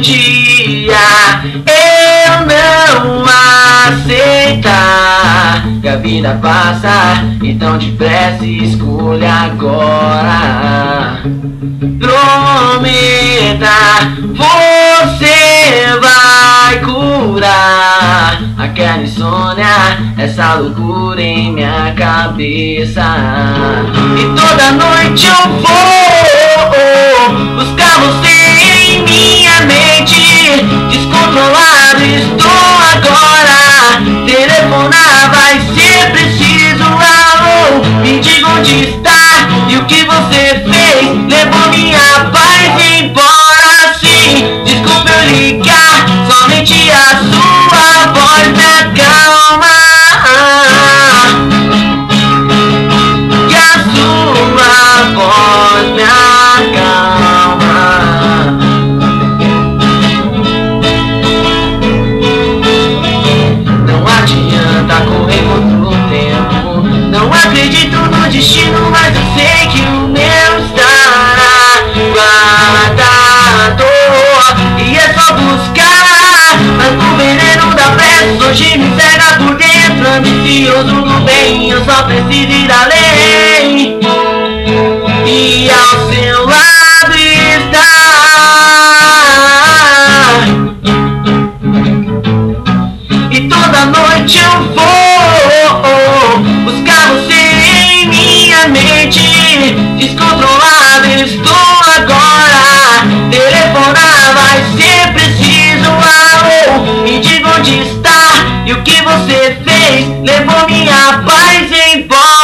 dia eu não aceitar que a vida passa e tão depressa, escolha agora. Prometa, você vai curar aquela insônia, essa loucura em minha cabeça. E toda noite eu vou buscar você em minha mente. Descontrolado estou agora, telefonar vai ser preciso. Alô, me diga onde está e o que você fez. Levou minha paz embora, sim. Desculpa eu ligar, somente a sua voz me acalma. Que a sua voz me acalma. Não adianta correr contra o tempo. Não acredito no destino, mas eu sei que o meu estará guardado. E é só buscar, mas o veneno da pressa hoje me cega por dentro. Ambicioso do bem, eu só preciso ir além. E ao seu lado está. E toda noite eu vou buscar você em minha mente. Descontrolado estou agora, telefonar vai ser preciso. Alô, me diga onde está e o que você fez. Levou minha paz embora.